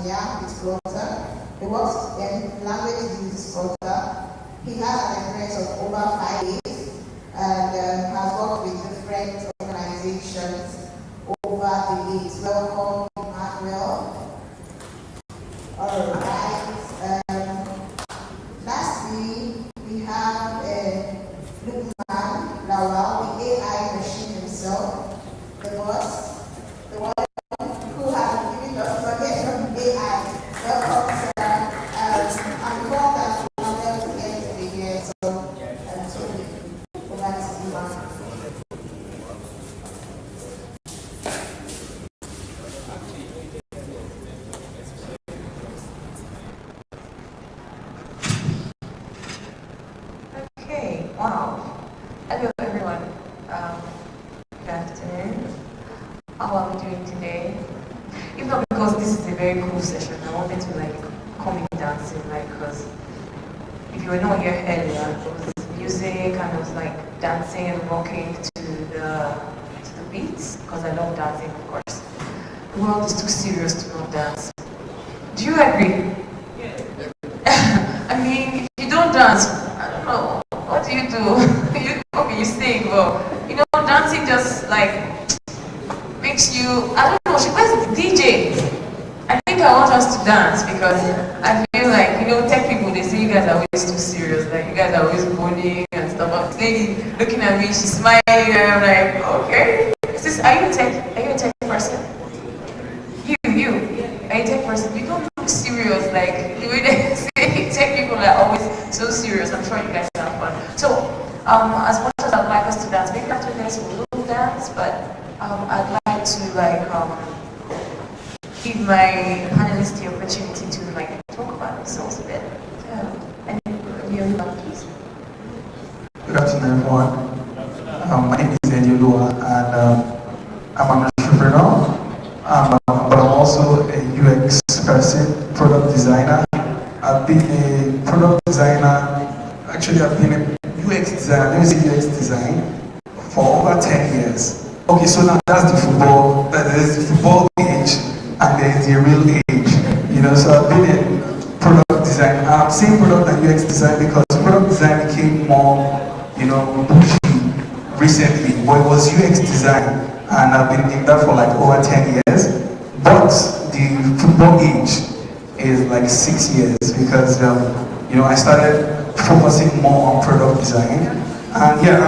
engineer with Flutter. He works in language use Flutter. He has an experience of over 5 years and has worked with different organizations over the years. Welcome, Emmanuel. All right. Lastly, we have Lukman Lawal, the AI machine himself, the boss, the one who has given us information from AI. Welcome, sir. I'm informed that we are going to get to the year, so over to you, ma'am. Okay, wow. Hello everyone. Good afternoon. How are we doing today? If not because this is a very cool session, I wanted to come in dancing, because if you were not here earlier, there was music and I was dancing and rocking to the beats, because I love dancing, of course. The world is too serious to not dance. Do you agree? Yeah. I mean, if you don't dance, I don't know, what do? You sing, but dancing just makes you, I don't know, where's the DJ? I think I want us to dance because I feel tech people, they say you guys are always too serious, you guys are always moaning and stuff. This lady looking at me, she's smiling, and I'm like, okay. Are you a tech person? You, are you a tech person? You don't look serious, the way they say tech people are always so serious. I'm sure you guys have fun. So, as much as I'd like us to dance, maybe after this we'll dance, but I'd like to give my panelists the opportunity to talk about themselves a bit. And you, please. Good afternoon, everyone. My name is Ediolua, and I'm an entrepreneur, but I'm also a UX person, product designer. I've been a product designer. Actually, I've been a UX designer. Let me say UX design for over 10 years. Okay, so now that's the football. There's the football age, and there's the real age. So I've been in product design. I'm saying product and UX design because product design became more, pushy recently. But it was UX design, and I've been in that for over 10 years. But the football age is 6 years because I started focusing more on product design. And yeah,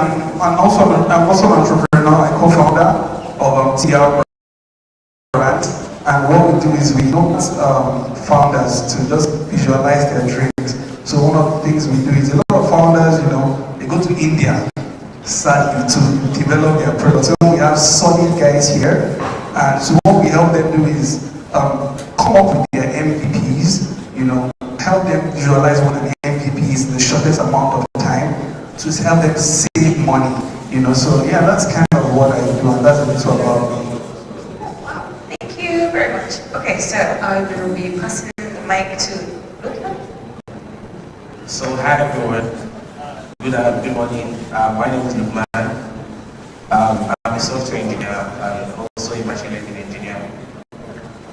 I'm also an entrepreneur, a co-founder of TR Brand. And what we do is we help founders to just visualize their dreams. So one of the things we do is a lot of founders, they go to India, sadly, to develop their products. So we have solid guys here. And so what we help them do is come up with their MVPs, help them visualize what an MVP is in the shortest amount of time to help them save money, So yeah, that's kind of what I do, and that's a little about me. Wow, thank you very much. Okay, so I will be passing the mic to Lukman. So hi everyone. Good morning. My name is Lukman. I'm a software engineer and also a machine learning engineer.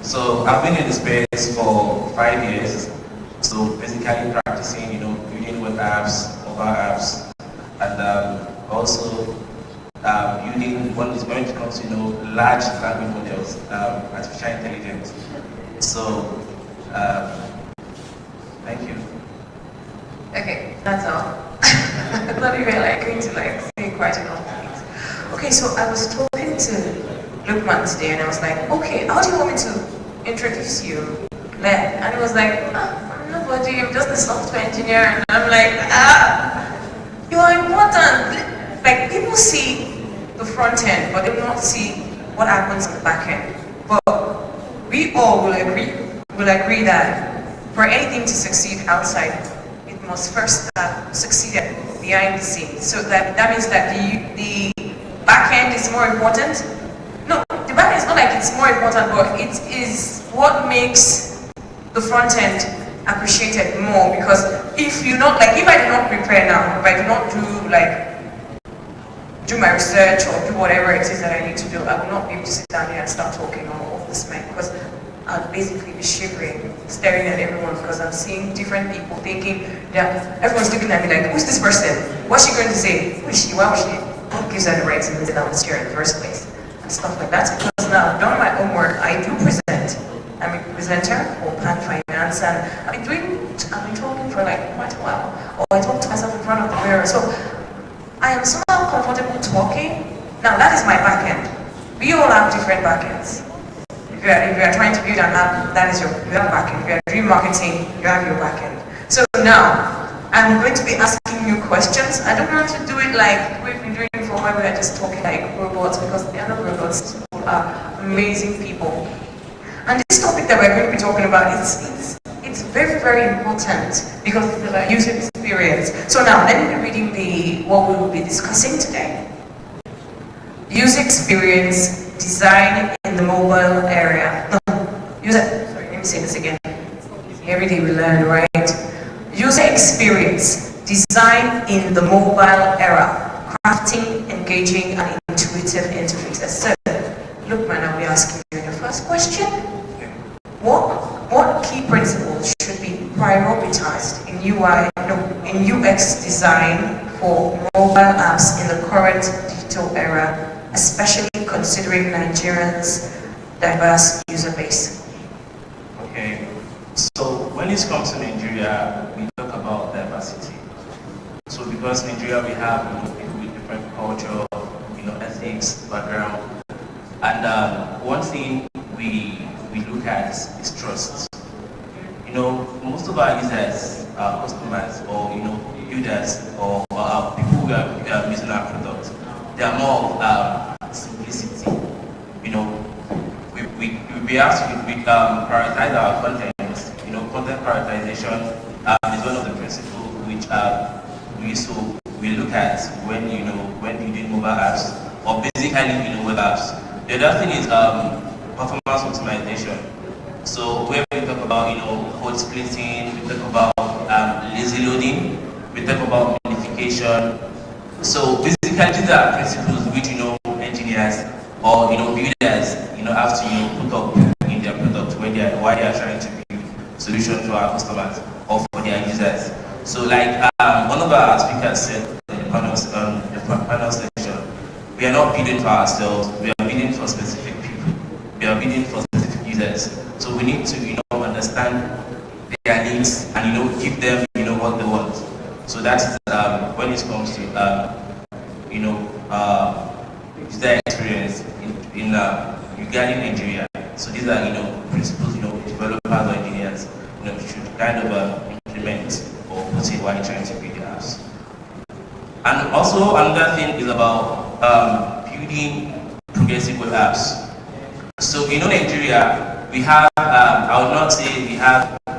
So I've been in the space for 5 years. So basically practicing, building web apps, mobile apps, and also building when it comes to large language models, artificial intelligence. So thank you. Okay, that's all. I thought you were going to say quite a lot of things. Okay, so I was talking to Lukman today, and I was like, okay, how do you want me to introduce you? And he was like, I'm nobody, I'm just a software engineer. And I'm like, you are important. People see the front end, but they will not see what happens on the back end. But we all will agree that for anything to succeed outside, it must first succeed behind the scenes. So that means that the back end is more important. No, the back end is not it's more important, but it is what makes the front end appreciated more. Because if you not if I do not prepare now, if I do not do my research or do whatever it is that I need to do, I will not be able to sit down here and start talking off the mic. Because I'd basically be shivering, staring at everyone because I'm seeing different people thinking that everyone's looking at me like, who's this person? What's she going to say? Who is she? Why was she? Who gives her the right to visit down this chair in the first place? And stuff like that. Because now, I've done my homework, I do present. I'm a presenter for Pan Finance, and I've been talking for like quite a while. Or I talk to myself in front of the mirror. So I am somehow comfortable talking. Now that is my back end. We all have different back ends. If you are trying to build an app, that is your back end. If you are doing marketing, you have your back end. So now, I'm going to be asking you questions. I don't want to do it like we've been doing for where we are just talking like robots, because they are not robots. People are amazing people. And this topic that we're going to be talking about, it's very, very important because it's about user experience. So now, let me be reading what we will be discussing today. User experience design in the mobile area. Sorry, let me say this again. Every day we learn, right? User experience design in the mobile era, crafting, engaging, and intuitive interfaces. So, look, man, I'll be asking you the first question. What key principles should be prioritized in UX design for mobile apps in the current digital era, especially considering Nigerians' diverse user base? Okay, so when it comes to Nigeria, we talk about diversity. So because Nigeria, we have people with different culture, ethics, background, and one thing we look at is trust. Most of our users, our customers, or builders, or people who are using our product, they are more of simplicity. We have to prioritize our content. Content prioritization is one of the principles which we look at when you're doing mobile apps, or basically web apps. The other thing is performance optimization. So where we talk about code splitting, we talk about lazy loading, we talk about modification. So basically these are principles which engineers or builders have to put up in their product while they are trying to build solutions for our customers or for their users. So like one of our speakers said in the panel session, we are not building for ourselves, we are building for specific people. We are building for specific users. So we need to understand their needs and give them what they want. So that is when it comes to user experience in regarding Nigeria. So these are principles developers or engineers should kind of implement or put in while trying to build their apps. And also another thing is about building progressive web apps. So Nigeria, we have I would not say we have I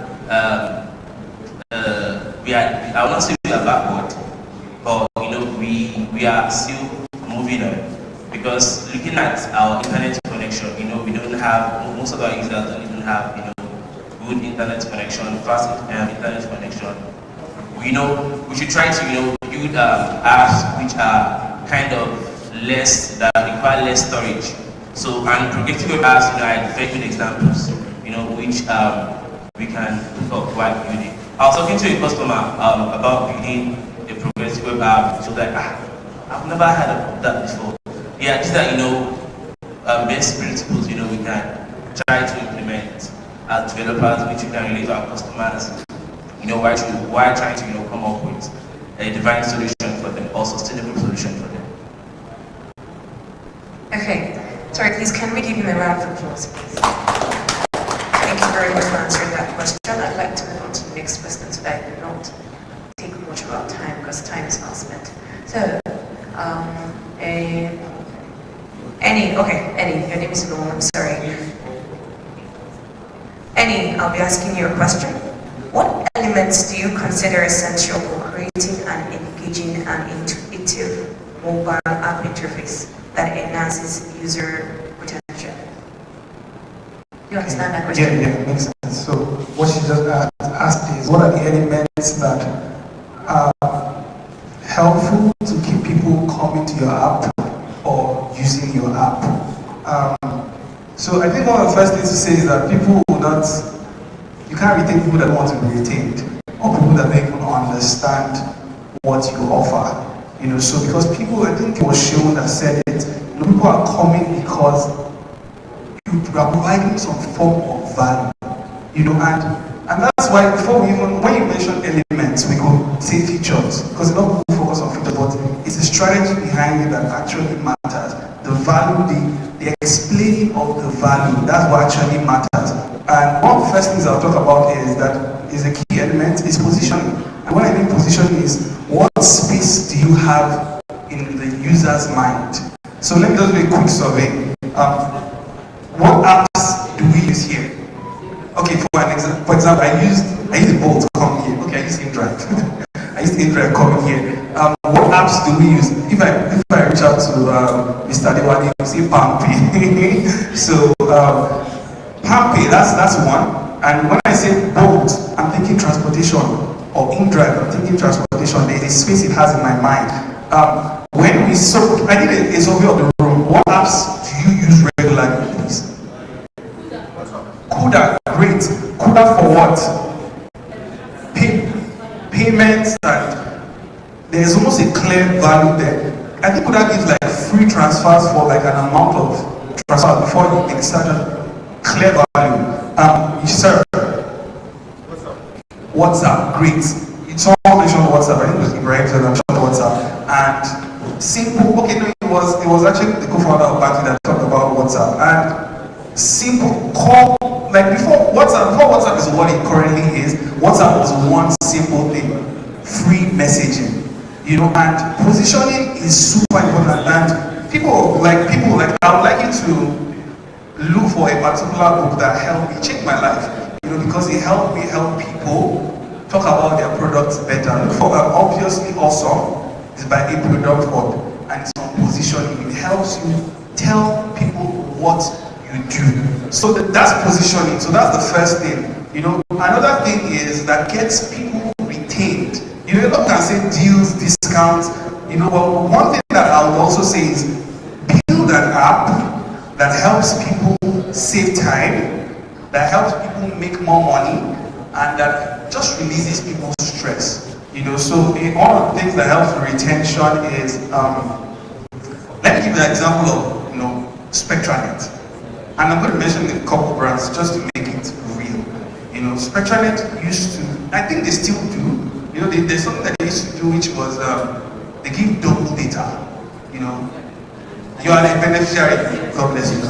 would not say we are backward, but we are still moving on. Because looking at our internet connection, we don't have, most of our users don't even have, good internet connection, fast internet connection. We should try to, build apps which are kind of that require less storage. So, and progressive web apps, I have very good examples, which we can pick up while building. I was talking to a customer about building a progressive web app. So like, I've never heard of that before. Yeah, these are best principles we can try to implement as developers, which we can relate to our customers. While trying to come up with a divine solution for them, or sustainable solution for them. Okay, sorry, please can we give him a round of applause, please? Thank you very much for answering that question. I'd like to move on to the next question so that I do not take much of our time because time is well spent. So, Annie, your name is Norm, I'm sorry. Annie, I'll be asking you a question. What elements do you consider essential for creating an engaging and intuitive mobile app interface that enhances user retention? Do you understand that question? Yeah, makes sense. So what she just asked is, what are the elements that are helpful to keep people coming to your app or using your app? So I think one of the first things to say is that people will not, you can't retain people that want to be retained, or people that don't even understand what you offer. So because people, I think it was Sean that said it, people are coming because you are providing some form of value, and that's why before we even, when you mention elements, we could say features, because a lot of people focus on features, but it's the strategy behind it that actually matters. The value, the explaining of the value, that's what actually matters. And one of the first things I'll talk about is a key element is positioning. And when I mean positioning is, what space do you have in the user's mind? So let me just do a quick survey. What apps do we use here? Okay, for example, I use Bolt to come here. Okay, I use InDrive. I use InDrive coming here. What apps do we use? If I reach out to Mr. Dewani, you see PalmPay. So PalmPay, that's one. And when I say Bolt, I'm thinking transportation, or InDrive, I'm thinking transportation. There's a space it has in my mind. I did a survey of the room. What apps do you use regularly, please? CUDA, great. CUDA for what? Payments, and there's almost a clear value there. I think CUDA gives like free transfers for like an amount of transfer before you make such a clear value. Sir, WhatsApp, great. Someone mentioned WhatsApp. I think it was Ibrahim said mentioned WhatsApp. And simple. Okay, no, it was actually the co-founder of Banky that talked about WhatsApp. And simple call, like before WhatsApp is what it currently is. WhatsApp was one simple thing: free messaging. And positioning is super important. And people like I would like you to look for a particular book that helped me change my life. Because it helped me help people talk about their products better. Look for obviously awesome is by a product code, and it's on positioning. It helps you tell people what you do. So that's positioning. So that's the first thing. Another thing is that gets people retained. A lot can say deals, discounts. But one thing that I would also say is build an app that helps people save time, that helps people make more money, and that just releases people's stress. So one of the things that helps with retention is, let me give you an example of, SpectraNet. And I'm going to mention a couple brands just to make it real. SpectraNet used to, I think they still do, there's something that they used to do which was, they give double data. You are a beneficiary, God bless you.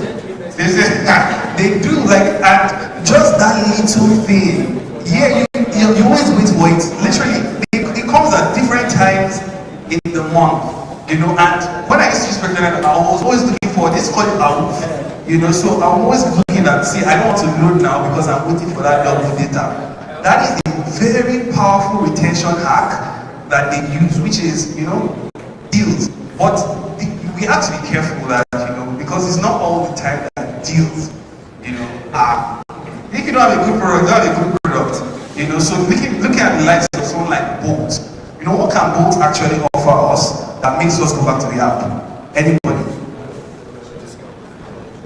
They do like, and just that little thing. Yeah, you always wait for it. Literally, it comes at different times in the month. And when I used to use SpectraNet, I was always looking for this called AWOOF. So I'm always looking at, I don't want to load now because I'm waiting for that double data. That is a very powerful retention hack that they use, which is, deals. But we have to be careful that, because it's not all the time that deals, are. If you don't have a good product, you don't have a good product. So looking at the likes of someone like Bolt, what can Bolt actually offer us that makes us go back to the app? Anybody?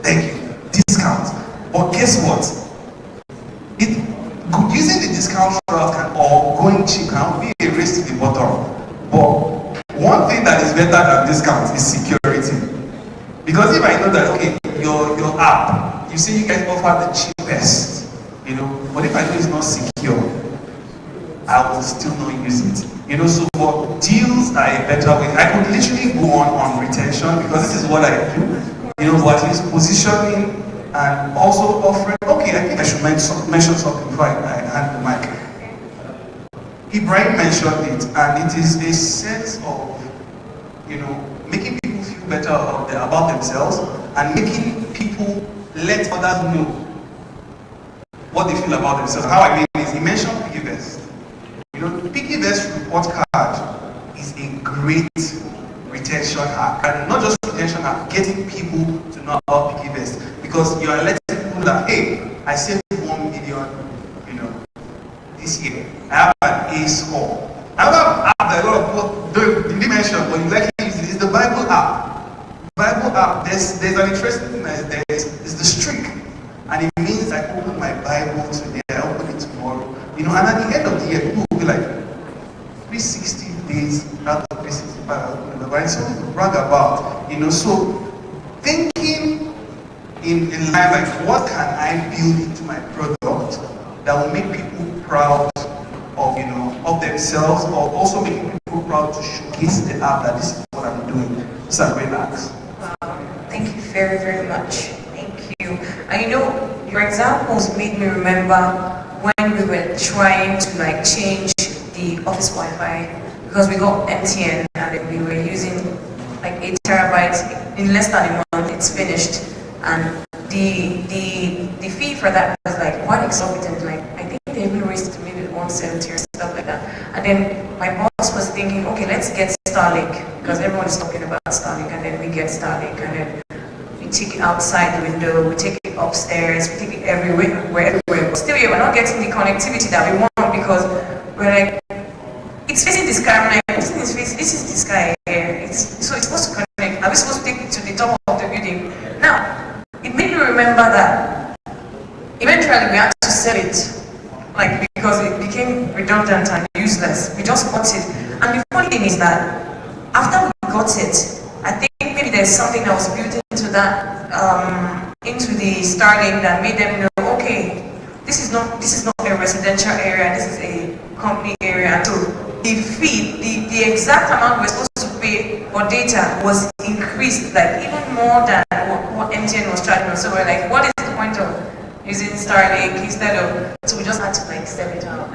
Thank you. Discounts. But guess what? Using the discount route or going cheap can be a race to the bottom. But one thing that is better than discounts is security. Because if I know that, okay, your app, you say you guys offer the cheapest, but if I know it's not secure, I will still not use it. So for deals are a better way. I could literally go on retention because this is what I do. What is positioning and also offering. Okay, I think I should mention something before I hand the mic. Ibrahim mentioned it, and it is a sense of, making people feel better about themselves and making people let others know what they feel about themselves. How I mean is, he mentioned PiggyVest. PiggyVest report card is a great retention hack, and not just retention hack, getting people to know about PiggyVest, because you are letting people that, hey, I saved 1 million, this year. I have an A score. Another app that a lot of people didn't mention, but you like to use it, is the Bible app. Bible app, there's an interesting thing that is the streak. and at the end of the year, people will be like, 360 days out of 365, right? So roundabout, so thinking in life, like, what can I build into my product that will make people proud of, of themselves, or also making people proud to showcase the app that this is what I'm doing. So relax. Thank you very, very much. Thank you. And your examples made me remember when we were trying to change the office Wi-Fi, because we got MTN and we were using 8 terabytes in less than a month. It's finished, and the fee for that was quite exorbitant. I think they even raised it to maybe 170 or stuff like that. And then my boss was thinking, okay, let's get Starlink, because everyone is talking about Starlink, and then we get Starlink, and then we take it outside the window, we take it upstairs, we take it everywhere. But still, we're not getting the connectivity that we want, because we're it's facing the sky. I'm like, this is the sky here. So it's supposed to connect. Are we supposed to take it to the top of the building? Now, it made me remember that eventually we had to sell it, because it became redundant and useless. We just bought it. And the funny thing is that after we got it, I think maybe there's something that was built into that, into the Starlink, that made them know, okay, this is not a residential area, this is a company area. And so the fee, the exact amount we're supposed to pay for data was increased, even more than what MTN was charging us. So we're like, what is the point of using Starlink instead of? So we just had to sell it out,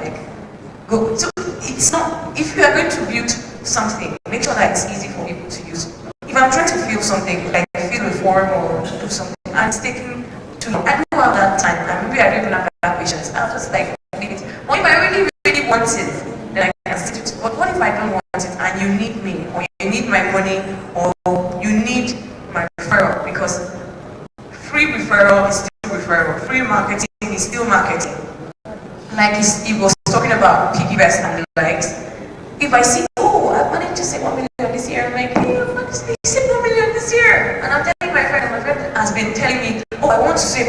go. So it's not, if you are going to build something, make sure that it's easy for people to use. If I'm trying to fill something, fill a form or do something, and it's taking too long, I don't have that time, and maybe I don't even have that patience. I'll just leave it. Or if I really, really want it, then I can stick to it. But what if I don't want it and you need me, or you need my money, or you need my referral? Because free referral is still referral, free marketing is still marketing. He was talking about piggyvest and the likes. If I see, oh, I've managed to save 1 million this year, I'm like, hey, I've managed to save 1 million this year. And I'm telling my friend, and my friend has been telling me, oh, I want to save.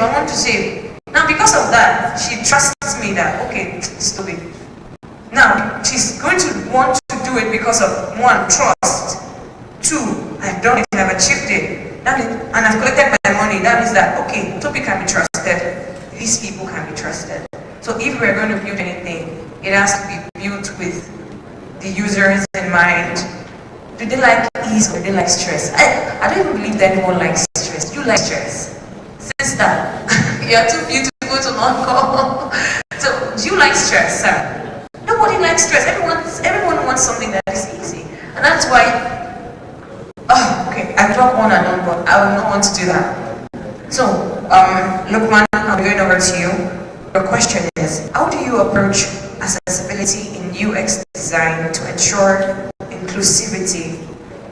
Now, because of that, she trusts me that, okay, stop it. Now, she's going to want to do it because of, 1, trust. 2, I've done it, I've achieved it. And I've collected my money. That means that, okay, Topi can be trusted. These people can be trusted. So if we're going to build anything, it has to be built with the users in mind. Do they like ease or do they like stress? I don't even believe that anyone likes stress. You like stress. Sister, you're too beautiful to not call. So, do you like stress, sir? Nobody likes stress. Everyone wants something that is easy. And that's why, okay, I talk on and on, but I will not want to do that. So, Lukman, I'm going over to you. Your question is, how do you approach accessibility in UX design to ensure inclusivity?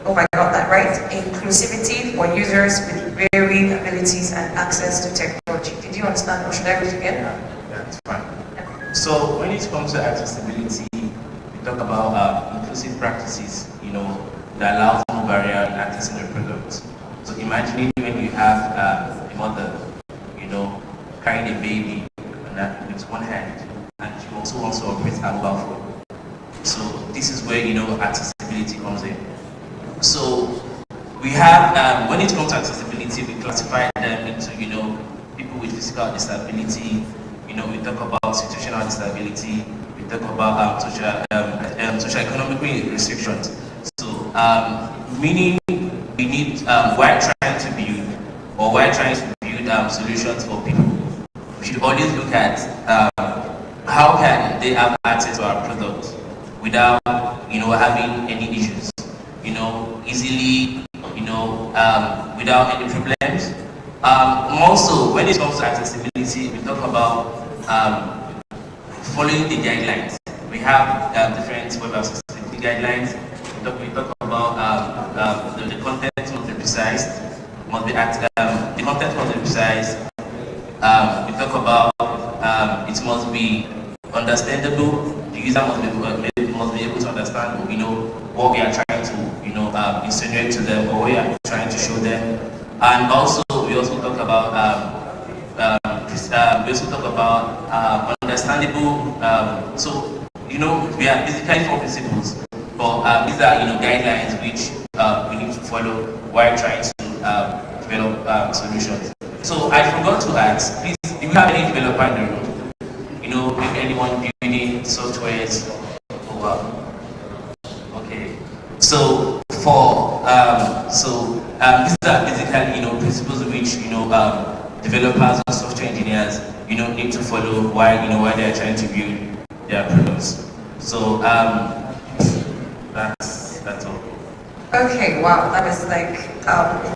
Oh, I got that right. Inclusivity for users with varying abilities and access to technology. Did you understand, or should I read it again? Yeah, it's fine. So when it comes to accessibility, we talk about inclusive practices, that allows no barrier in accessing the product. So imagine when you have a mother, carrying a baby with one hand, and she also wants to operate a mobile phone. So this is where accessibility comes in. So we have when it comes to accessibility, we classify them into people with physical disability. We talk about situational disability. We talk about socio-economic restrictions. So meaning we need we're trying to build solutions for people. We should always look at how can they have access to our product without having any issues, easily, without any problems. Also, when it comes to accessibility, we talk about following the guidelines. We have different web accessibility guidelines. We talk about the content must be precise, the content must be precise. We talk about it must be understandable. The user must be able to understand, what we are trying to, insinuate to them, or what we are trying to show them. And also, we also talk about understandable. So we are basically four principles, but these are guidelines which we need to follow while trying to develop solutions. So I forgot to ask, please, do we have any developer in the room? If anyone building softwares? Oh wow. Okay. So these are basically principles which developers or software engineers need to follow while while they are trying to build their products. So that's all. Okay, wow, that was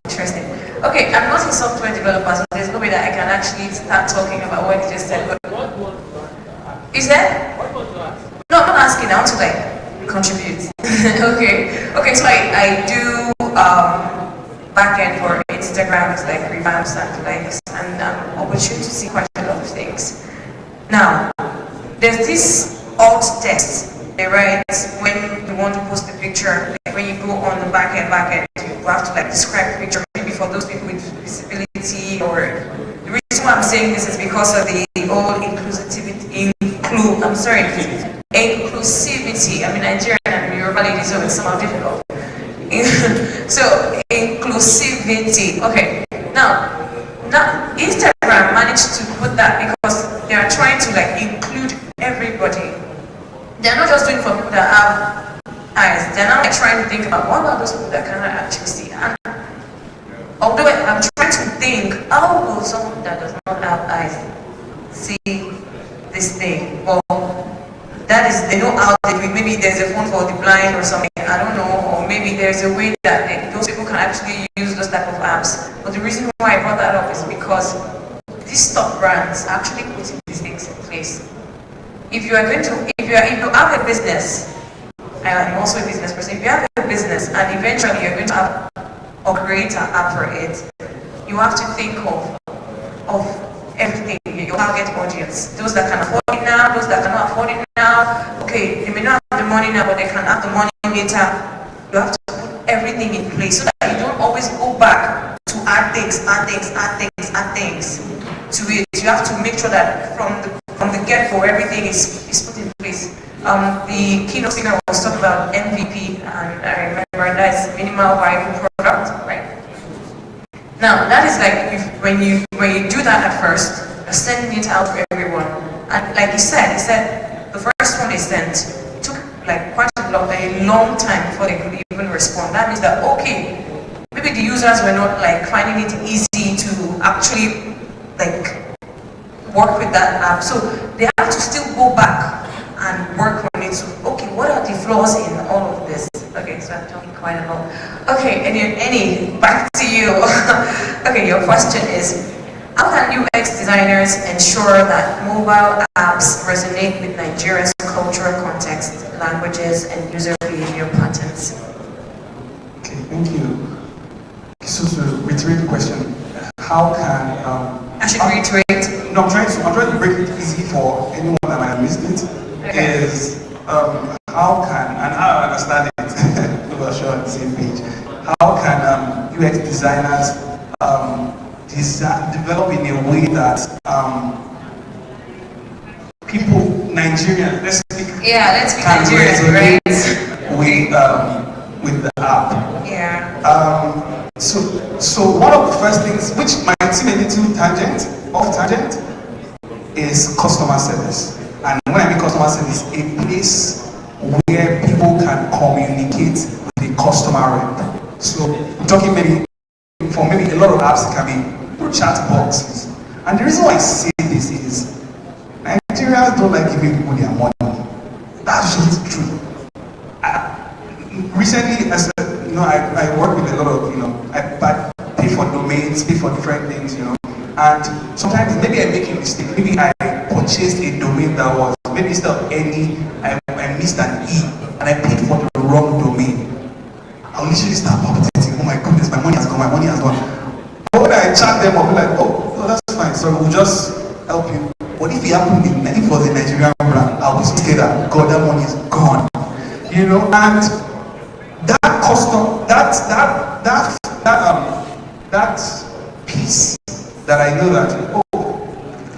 interesting. Okay, I'm not a software developer, so there's no way that I can actually start talking about what you just said. But is that? No, I'm not asking. I want to contribute. Okay. So I do backend for Instagrams, revamps and likes, and opportunity to see quite a lot of things. Now, there's this alt text they write when you want to post a picture. When you go on the backend, you have to describe the picture. Maybe for those people with disability, or the reason why I'm saying this is because of the whole inclusivity. I mean, Nigerian and Yoruba ladies are somehow difficult. So inclusivity. Okay. Now Instagram managed to put that because they are trying to include everybody. They're not just doing it for people that have eyes. They're now trying to think about what about those people that cannot actually see. And although I'm trying to think, how will someone that does not have eyes see this thing? Well, that is, they know how they do it. Maybe there's a phone for the blind or something, I don't know, or maybe there's a way that those people can actually use those type of apps. But the reason why I brought that up is because these top brands are actually putting these things in place. If you have a business, I'm also a business person, if you have a business and eventually you're going to have or create an app for it, you have to think of everything, your target audience, those that can afford it now, those that cannot afford it now. Okay, they may not have the money now, but they can have the money later. You have to put everything in place so that you don't always go back to add things to it. You have to make sure that from the get-go, everything is put in place. The keynote speaker was talking about MVP, and I remember that's minimal viable product, right? Now that is when you do that at first, you're sending it out to everyone, and like he said the first one they sent took quite a long time before they could even respond. That means that okay, maybe the users were not finding it easy to actually work with that app, so they have to still go back and work on it. So, okay, what are the flaws in all of this? Okay, so I'm talking quite a lot. Okay, Annie, back to you. Okay, your question is, how can UX designers ensure that mobile apps resonate with Nigeria's cultural context, languages, and user behavior patterns? Okay, thank you. So to reiterate the question, how can I should reiterate. No, I'm trying to break it easy for anyone that might have missed it. Okay. Is how can, and how I understand it, we are sure on the same page. How can UX designers develop in a way that people, Nigerians, let's speak Nigerians, right? with the app. Yeah. So one of the first things, which might seem a little off tangent, is customer service. And when I mean customer service, a place where people can communicate with the customer rep. So I'm talking maybe a lot of apps, it can be chat boxes. And the reason why I say this is Nigerians don't like giving people their money. That's just true. Recently, I work with a lot of, I pay for domains, pay for different things, and sometimes maybe I make a mistake. Maybe I purchased a domain that was, maybe instead of any, I missed an E, and I paid for the wrong domain. I'll literally start palpitating. Oh my goodness, my money has gone. But when I chat them, I'll be like, oh, no, that's fine. So we'll just help you. But if it happened, if it was a Nigerian brand, I would say that, God, that money is gone. And that custom, that piece that I know that,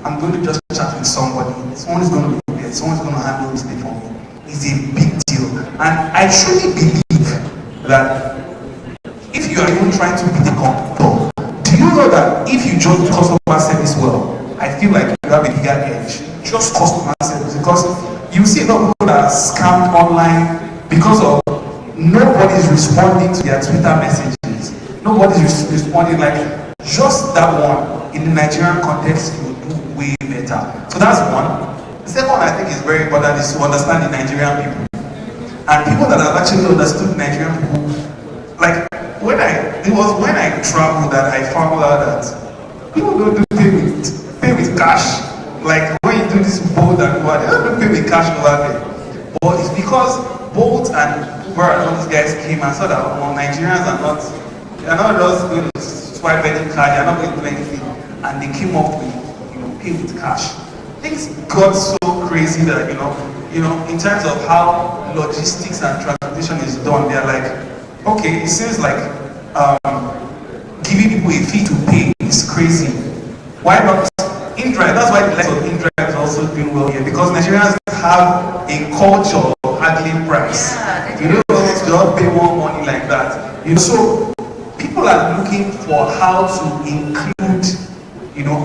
I'm going to just chat with somebody, someone is going to be there, someone is going to handle this thing for me. It's a big deal. And I truly believe that if you are even trying to be the conductor, do you know that if you just do customer service well, I feel like you have a bigger edge. Just customer service, because you see a lot of people that are scammed online because of nobody's responding to their Twitter messages. Nobody's responding. Like just that one in the Nigerian context, you will do way better. So that's one. The second one I think is very important is to understand the Nigerian people. And people that have actually understood Nigerian people, like when I traveled that I found out that people don't do pay with cash. Like when you do this Bolt and Uber, they don't pay with cash over there. But it's because Bolt and Uber and all these guys came and saw that Nigerians are not just going to swipe any card, they're not going to do anything. And they came up with pay with cash. Things got so crazy that in terms of how logistics and transportation is done, they're like, okay, it seems like giving people a fee to pay is crazy. Why not InDrive? That's why the likes of InDrive is also doing well here, because Nigerians have a culture of haggling price. You don't just pay more money like that. So people are looking for how to include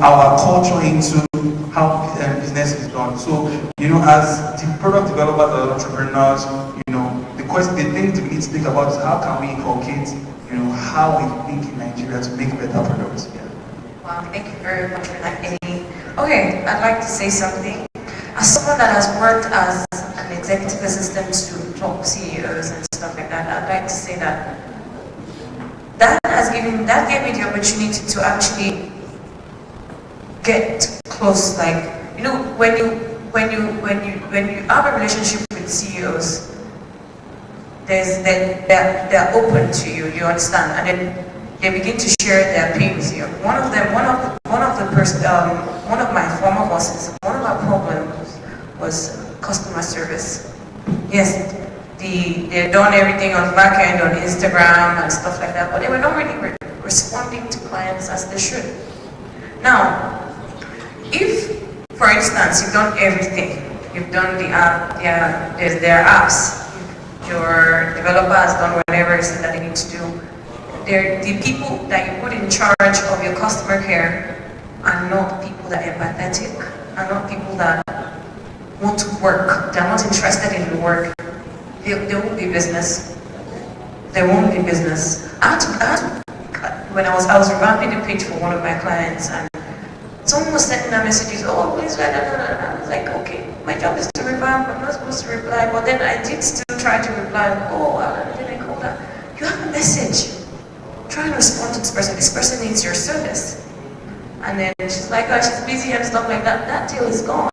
our culture into how business is done. So as the product developers and entrepreneurs, the thing we need to think about is how can we inculcate how we think in Nigeria to make better products. Wow, thank you very much for that, Eddie. Okay, I'd like to say something. As someone that has worked as an executive assistant to top CEOs and stuff like that, I'd like to say that gave me the opportunity to actually get close. Like when you have a relationship with CEOs, they're open to you. You understand, and then they begin to share their pain with you. One of my former bosses, one of our problems was customer service. Yes, they had done everything on the back end, on Instagram and stuff like that, but they were not really responding to clients as they should. Now, if, for instance, you've done everything, you've done the app, their apps, your developer has done whatever it is that they need to do, the people that you put in charge of your customer care are not people that are empathetic, are not people that want to work, they're not interested in the work. There won't be business. There won't be business. When I was revamping the page for one of my clients, and someone was sending out messages, oh, please, I was like, okay, my job is to revamp, I'm not supposed to reply, but then I did still try to reply, then I called her, you have a message. Try and respond to this person needs your service. And then she's like, oh, she's busy and stuff like that. That deal is gone.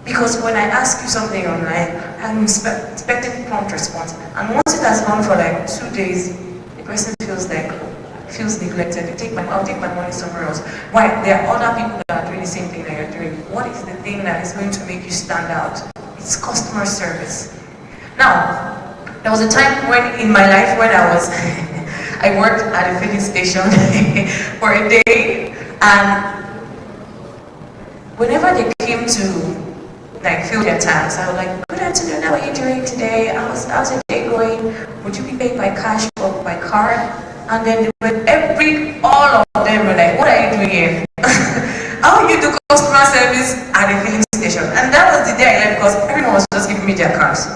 Because when I ask you something online, I'm expecting prompt response. And once it has gone for like 2 days, the person feels neglected. I'll take my money somewhere else. Why? There are other people that are doing the same thing that you're doing. What is the thing that is going to make you stand out? It's customer service. Now, there was a time in my life when I worked at a filling station for a day, and whenever they came to fill their tanks, I was like, good afternoon, how are you doing today? How's the day going? Would you be paid by cash or by card? And then all of them were like, what are you doing here? How you do customer service at a filling station? And that was the day I left, because everyone was just giving me their cards.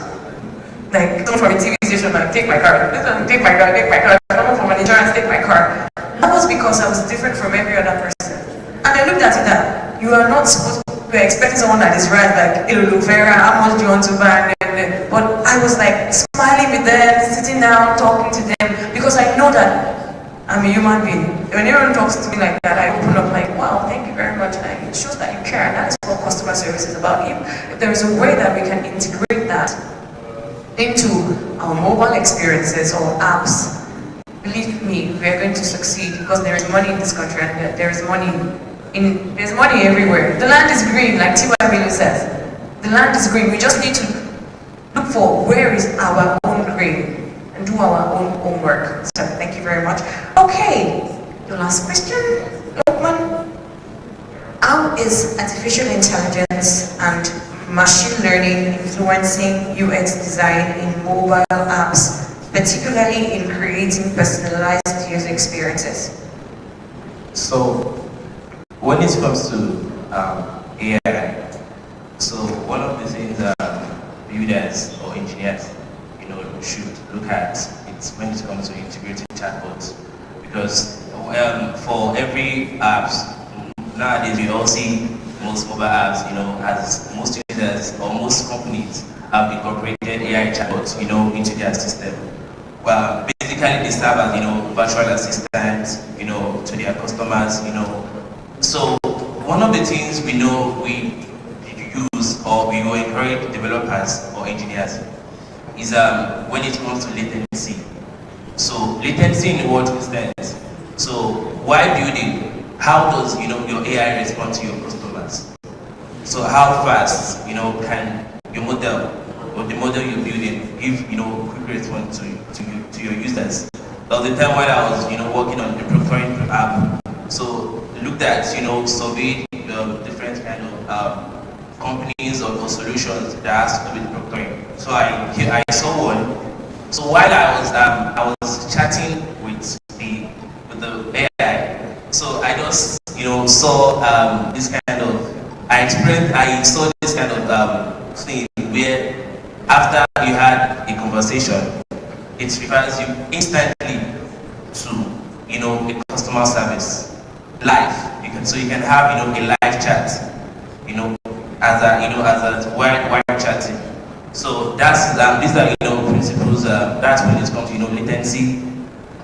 Like, someone from a TV station, like, take my card. Take my card. Someone from an insurance, take my card. That was because I was different from every other person. And I looked at it that you are not supposed to be expecting someone that is right, like, Vera, how much do you want to buy? But I was like smiling with them, sitting down, talking to them, because I know that I'm a human being. When everyone talks to me like that, I open up like, wow, thank you very much. And it shows that you care, and that is what customer service is about. If there is a way that we can integrate that into our mobile experiences or apps, believe me, we are going to succeed, because there is money in this country, and there's money everywhere. The land is green, like Tiwa says. The land is green. We just need to look for where is our own green and do our own work. So thank you very much. Okay, the last question, Lokman. How is artificial intelligence and machine learning influencing UX design in mobile apps, particularly in creating personalized user experiences? So, when it comes to AI, so one of the things builders or engineers, should look at is when it comes to integrating chatbots, because for every apps nowadays we all see most mobile apps, as most users or most companies have incorporated AI chatbots, into their system. Well, basically they serve as, virtual assistants, to their customers, So one of the things we know we use or we will encourage developers or engineers is when it comes to latency. So latency in what instance? So while building, how does your AI respond to your customers? So how fast can your model or the model you're building give quick response to your users? There was a time when I was working on the procuring app. So looked at surveyed different kind of companies or solutions that has to do with procuring. So I saw one. So while I was chatting with the AI, so I just saw this kind of I saw this kind of thing where after you had a conversation, it refers you instantly to a customer service live. You can have a live chat as a while chatting. So that's these are principles. That's when it comes to latency.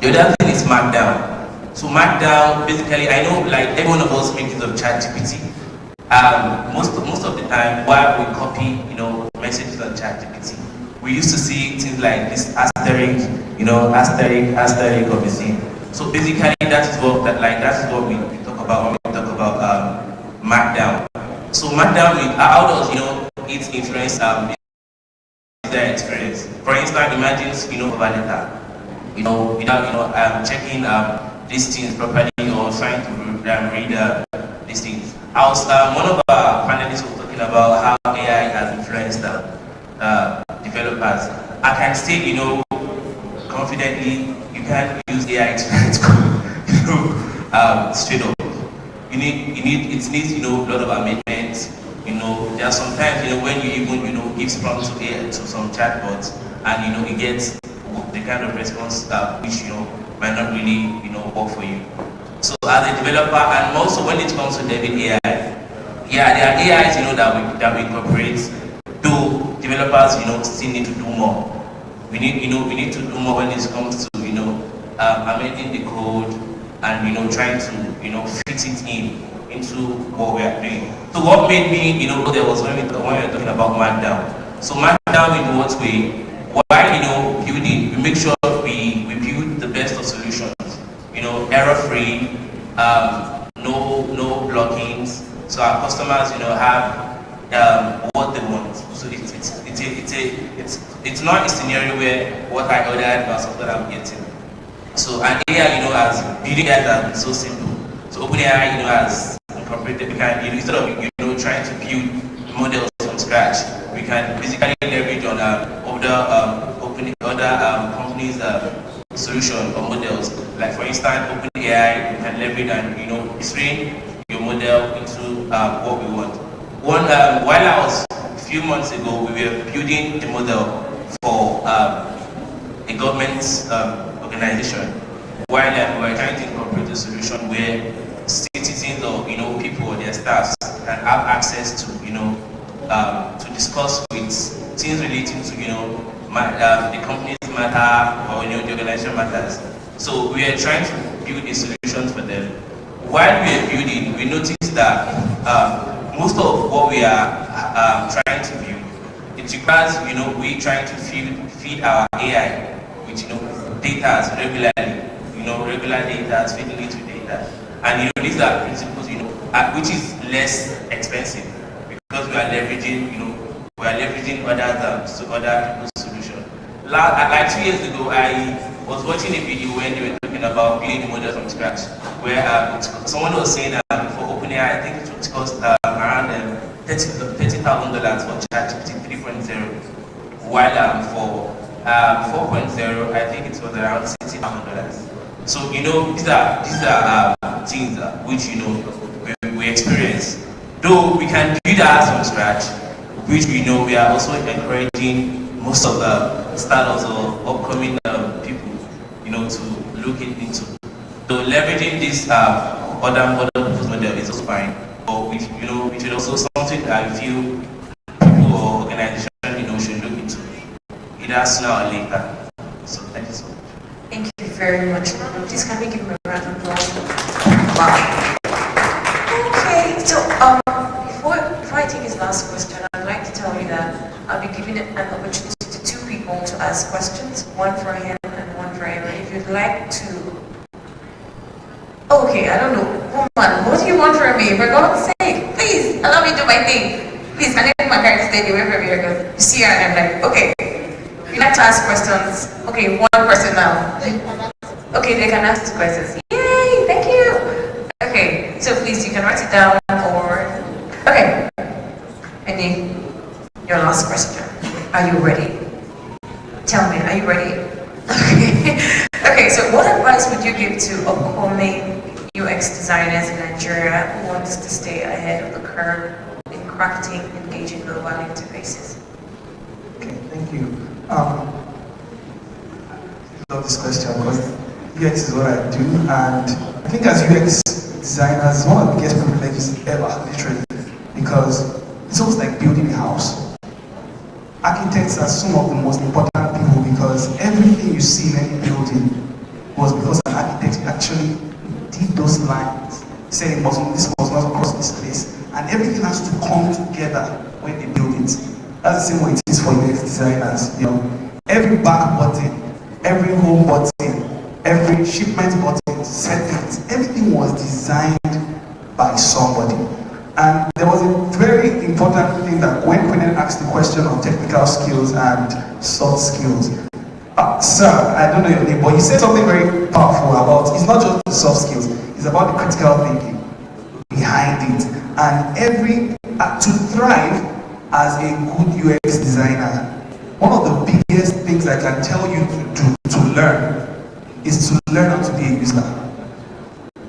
The other thing is markdown. So markdown, basically, I know like every one of us make use of ChatGPT. Most of the time, while we copy messages on ChatGPT, we used to see things like this asterisk, asterisk of the thing. So basically, that is what we talk about when we talk about markdown. So markdown, how does it influence user experience? For instance, imagine over data, without checking these things properly or trying to read these things. I was one of our panelists was talking about how AI has influenced developers. I can say confidently you can't use AI to write code straight up. It needs a lot of amendments. There are sometimes when you even give prompts to AI to some chatbots and it gets the kind of response which might not really work for you. So as a developer, and also when it comes to developing AI, there are AIs that we incorporate. Though developers still need to do more. We need to do more when it comes to amending the code and trying to fit it into what we are doing. So what made me there was when we were talking about markdown. So markdown in what way? While building, we make sure we build the best of solutions. Error free, no blockings. So our customers have what they want. So it's not a scenario where what I ordered versus what I'm getting. So an AI as building AI has been so simple. So OpenAI has incorporated, we can instead of trying to build models from scratch, we can basically leverage on other companies' solution or models. Like for instance, OpenAI, you can leverage and train your model into what we want. While I was a few months ago, we were building the model for a government organization. While we were trying to incorporate a solution where citizens or people or their staffs can have access to to discuss with things relating to the company's matter or the organization matters. So we are trying to build a solution for them. While we are building, we noticed that most of what we are trying to build, it requires we trying to feed our AI with data regularly, regular data, feeding into data, and these are principles which is less expensive because we are leveraging other people's solution. Like 2 years ago, I was watching a video when they were talking about building models from scratch, where someone was saying for open OpenAI, I think it cost around $30,000 for ChatGPT 3.0, while for 4.0, I think it was around $60,000. So these are things which we experience. Though we can build ours from scratch, which we are also encouraging most of the startups or upcoming people, to look into. So leveraging this other business model is also fine, but which is also something that I feel people or organizations should look into either sooner or later. So thank you so much. Thank you very much. Please can we give him a round of applause? Wow. Okay, so before I take his last question, I'd like to tell you that I'll be giving an opportunity to two people to ask questions, one for him and one for him. If you'd like to, okay, I don't know, woman, what do you want from me? For God's sake, please allow me to do my thing. Please, can I make my character stay away from here? Because you see her and I'm like, okay. If you'd like to ask questions, okay, one person now. Okay, they can ask questions. Yay, thank you. Okay, so please, you can write it down or... Okay, Andy, your last question. Are you ready? Tell me, are you ready? Okay. Okay, so what advice would you give to upcoming UX designers in Nigeria who wants to stay ahead of the curve in crafting engaging mobile interfaces? Okay, thank you. I love this question because UX is what I do, and I think as UX designers, one of the biggest privileges ever, literally, because it's almost like building a house. Architects are some of the most important people because everything you see in any building was because an architect actually did those lines, said this must not cross this place, and everything has to come together when they build it. That's the same way it is for UX designers. Every back button, every home button, every shipment button, settings, everything was designed by somebody. And there was a very important thing that when Quinn asked the question of technical skills and soft skills, sir, I don't know your name, but you said something very powerful about, it's not just the soft skills, it's about the critical thinking behind it. And to thrive as a good UX designer, one of the biggest things I can tell you to learn is to learn how to be a user.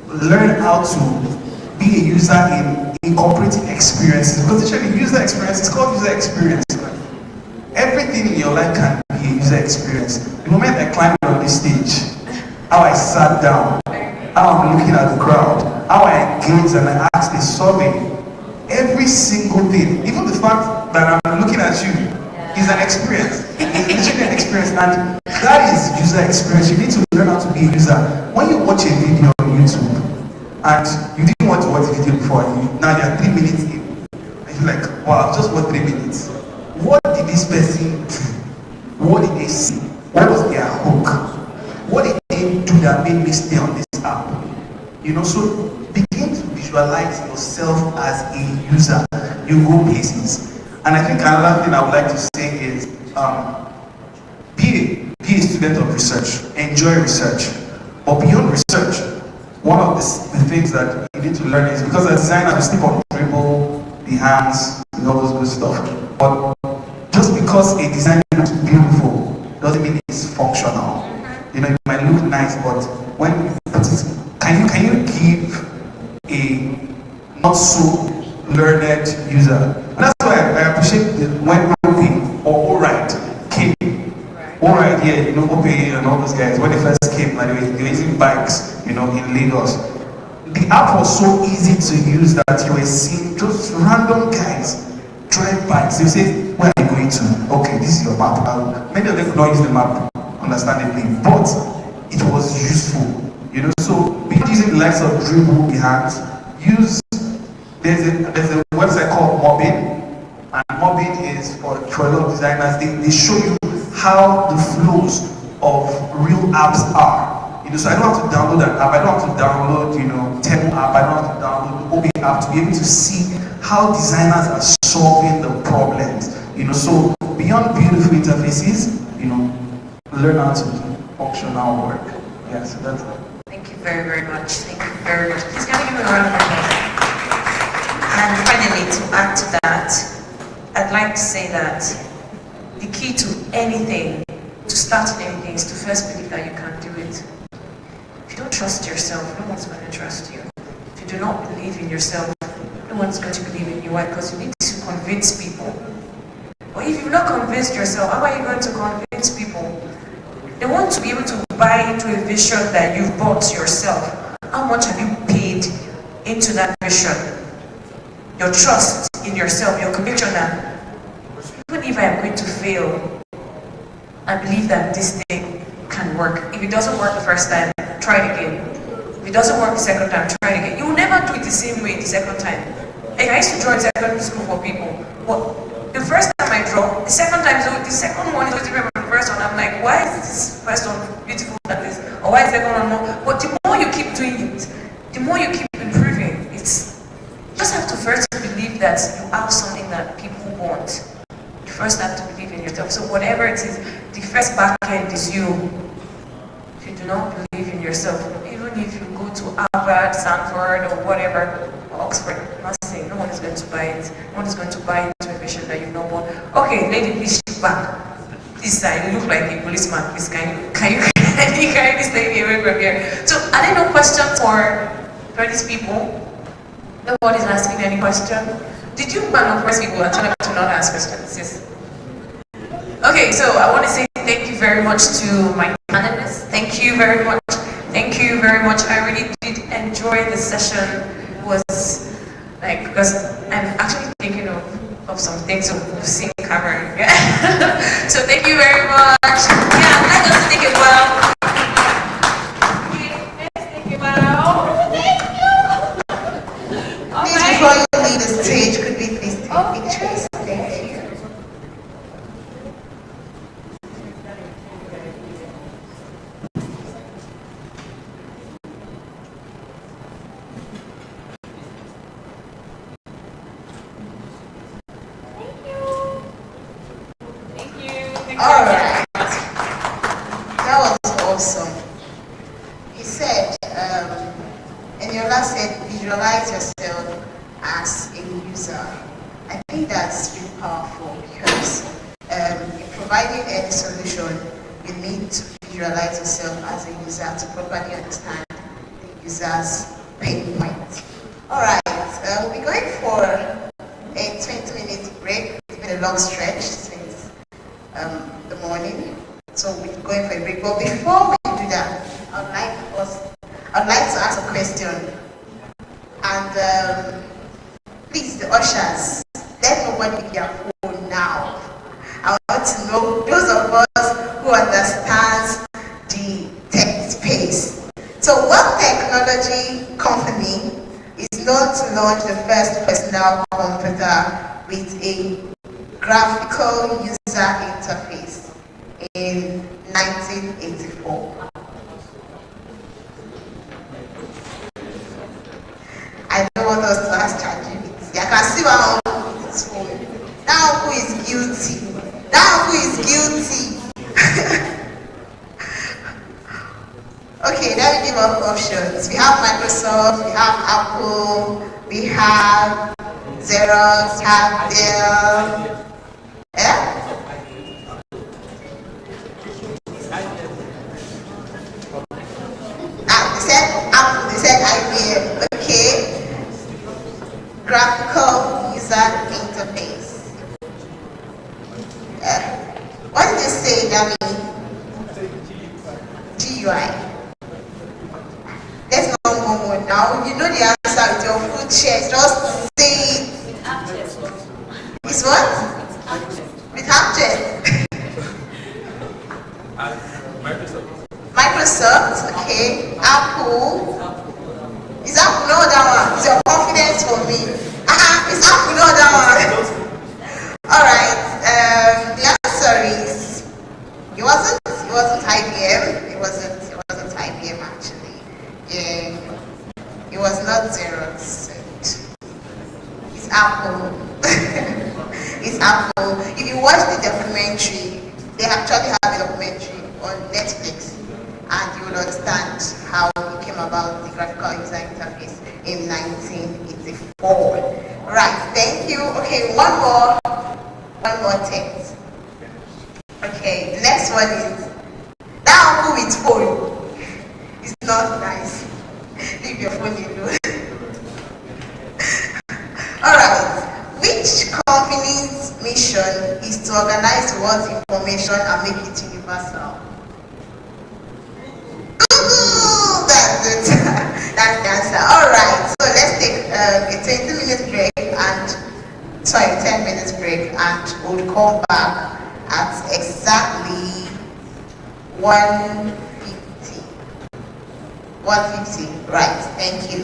Learn how to be a user in incorporating experiences, because literally user experience is called user experience. Everything in your life can be a user experience. The moment I climbed on this stage, how I sat down, how I'm looking at the crowd, how I engaged and I asked a survey, every single thing, even the fact that I'm looking at you, is an experience. It's literally an experience, and that is user experience. You need to learn how to be a user. When you watch a video on YouTube, and you didn't want to watch the video before, now you are 3 minutes in, and you're like, wow, I've just watched 3 minutes. What did this person do? What did they see? What was their hook? What did they do that made me stay on this app? So begin to visualize yourself as a user. You go places. And I think another thing I would like to say is, be a student of research, enjoy research. But beyond research, one of the things that you need to learn is, because as designers, we sleep on the dribble, the hands, and all those good stuff. But just because a design looks beautiful doesn't mean it's functional. It might look nice, but when you put it, can you give a not so learned user? And that's why I appreciate when OP or Alright came. Alright, yeah, OP and all those guys, when they first came, like they were using bikes, in Lagos. The app was so easy to use that you were seeing just random guys drive bikes. You say, where are you going to? Okay, this is your map. Many of them could not use the map, understandably, but it was useful. So beyond using the likes of dribble, the hands, there's a website called Mobbing, and Mobbing is for a lot of designers. They show you how the flows of real apps are. So I don't have to download an app, I don't have to download, Temu app, I don't have to download the OB app to be able to see how designers are solving the problems. So beyond beautiful interfaces, learn how to do functional work. Yeah, so that's it. Thank you very, very much. Thank you very much. Please can I give a round of applause? And finally, to add to that, I'd like to say that the key to anything, to start anything, is to first believe that you can do it. If you don't trust yourself, no one's going to trust you. If you do not believe in yourself, no one's going to believe in you. Why? Because you need to convince people. Or if you've not convinced yourself, how are you going to convince people? They want to be able to buy into a vision that you've bought yourself. How much have you paid into that vision? Your trust in yourself, your conviction that even if I am going to fail, I believe that this thing can work. If it doesn't work the first time, try it again. If it doesn't work the second time, try it again. You will never do it the same way the second time. Like I used to draw in secondary school for people. But the first time I draw, the second one is different from the first one. I'm like, why is this first one beautiful than this? Or why is the second one more? But the more you keep doing it, the more you keep improving. You just have to first believe that you have something that people want. You first have to believe in yourself. So whatever it is, the first back end is you. If you do not believe in yourself, even if you go to Harvard, Stanford, or whatever, or Oxford, nothing, no one is going to buy it. No one is going to buy into a vision that you know what. Okay, lady, please shift back. Please, you look like a policeman. Please, can you carry this lady away from here? So, are there no questions for these people? Nobody's asking any question. Did you ban of people and tell them to not ask questions? Yes. Okay, so I want to say thank you very much to my panelists. Thank you very much. Thank you very much. I really did enjoy the session. It was like, because I'm actually thinking of some things to see camera. So thank you very much. Yeah, let us take it well. Please, before you leave the stage, could we please take pictures? Thank you. All right. That was awesome. He said, and your last said, visualize yourself as a user. I think that's really powerful because in providing any solution, you need to visualize yourself as a user to properly understand the user's pain point. All right, we'll be going for a 20-minute break. It's been a long stretch since the morning, so we're going for a break. But before we do that, I'd like to ask a question. And please, the ushers, let nobody be their phone now. I want to know those of us who understands the tech space. So what technology company is known to launch the first personal computer with a graphical user interface in 1984? I don't want us to ask ChatGPT. I can see one on this phone. That uncle is guilty. That uncle is guilty. Okay, let me give up options. We have Microsoft, we have Apple, we have Xerox, we have Dell. Yeah? They said Apple, they said IBM. Okay. Graphical user interface. What did you say, Dami? GUI. Let's not more now. You know the answer with your full chest. Just say it. It's what? With Apple. Microsoft, okay. Apple. Is Apple no that one? Is your confidence for me? Is Apple no that one? Alright, the answer is it wasn't IBM. It wasn't IBM actually. Yeah. It was not Xerox. It's Apple. It's Apple. If you watch the documentary, they actually have a documentary on Netflix, and you will understand how it came about the graphical user interface in 1984. Right, thank you. Okay, one more text. Okay, the next one is that uncle with phone. It's not nice. Leave your phone alone. Alright. Which company's mission is to organize the world's information and make it universal? Ooh, that's it. That's the answer. Alright, so let's take a 20-minute break and 10 minutes break, and we'll come back at exactly 1:50. 1:50. Right, thank you.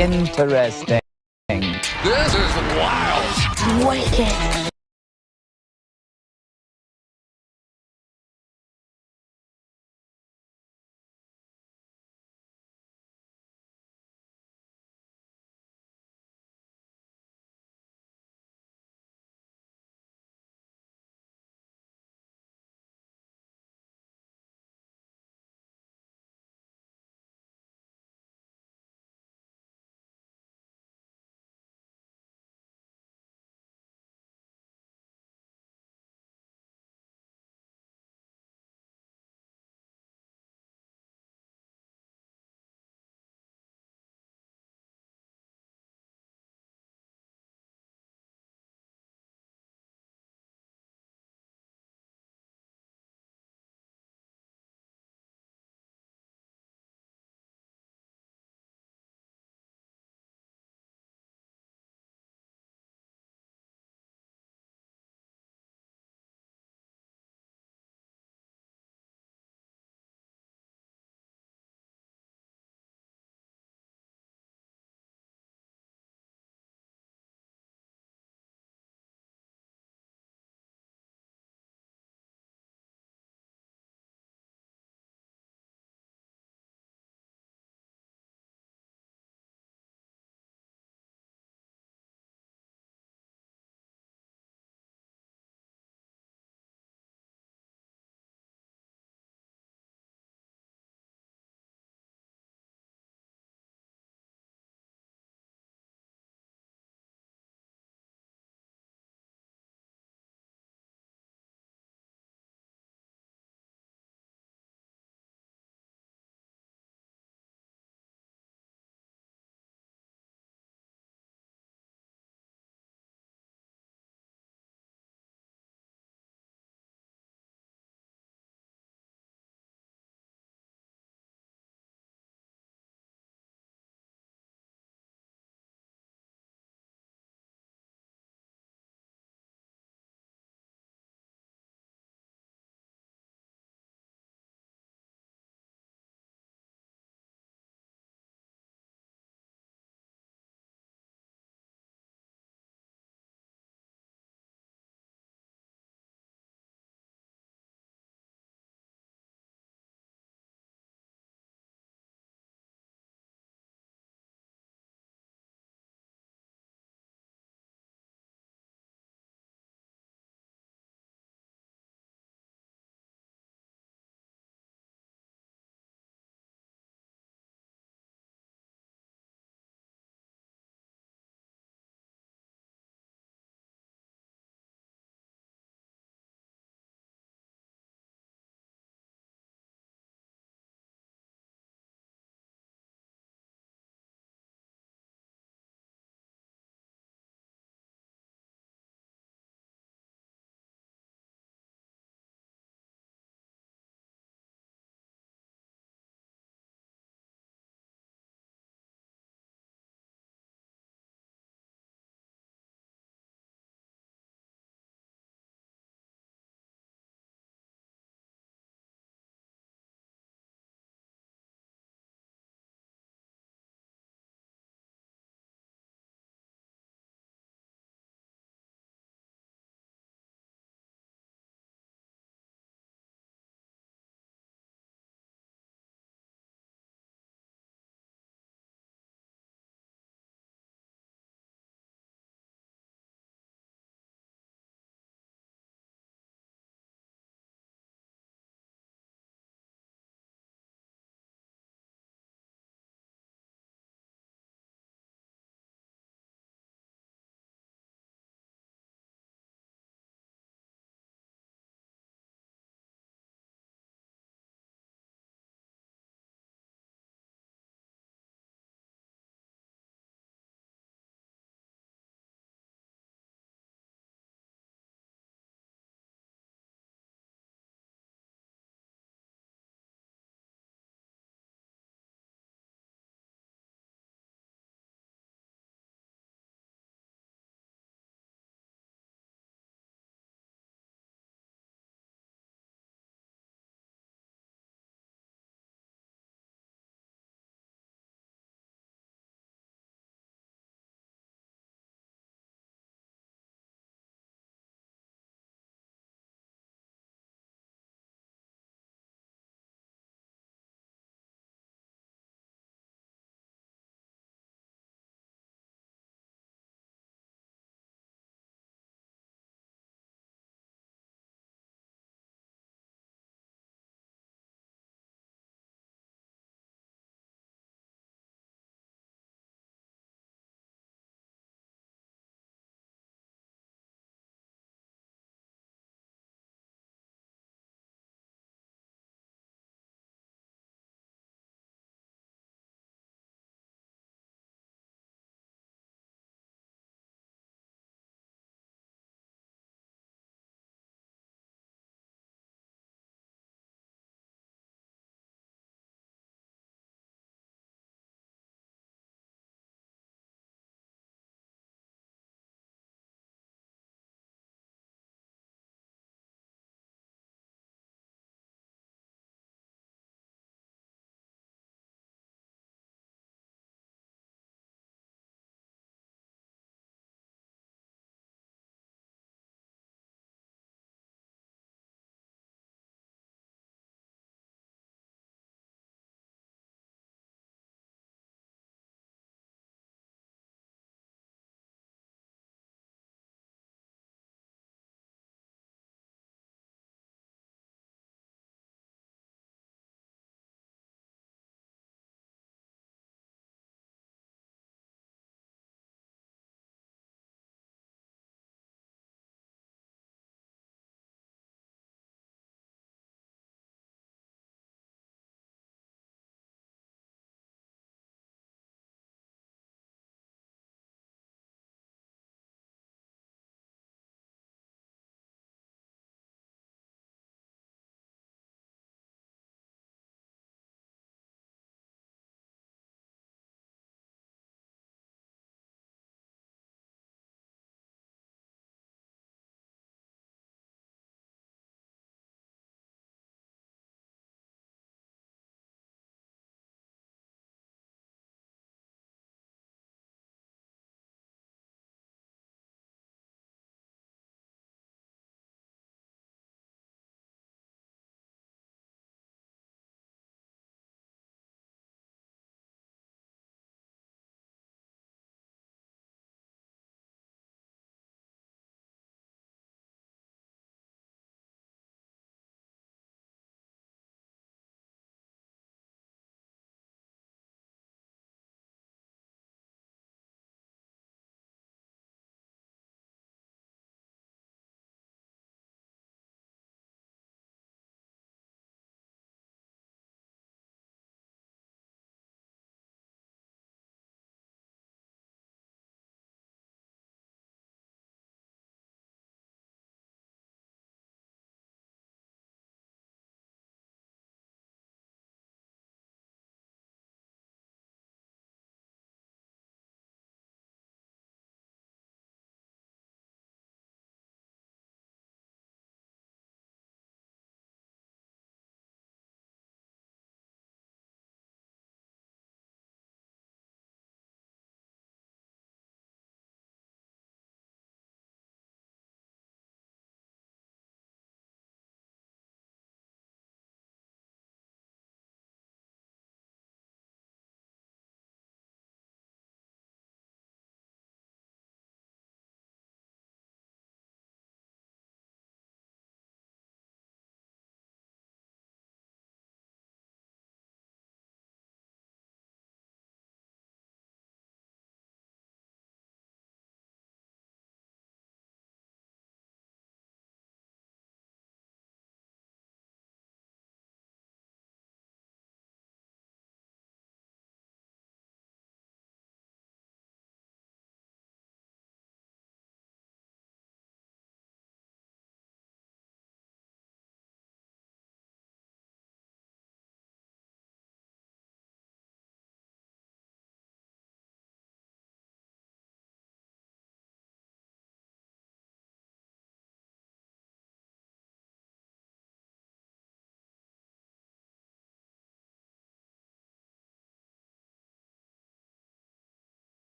Interesting. This is wild. Wicked.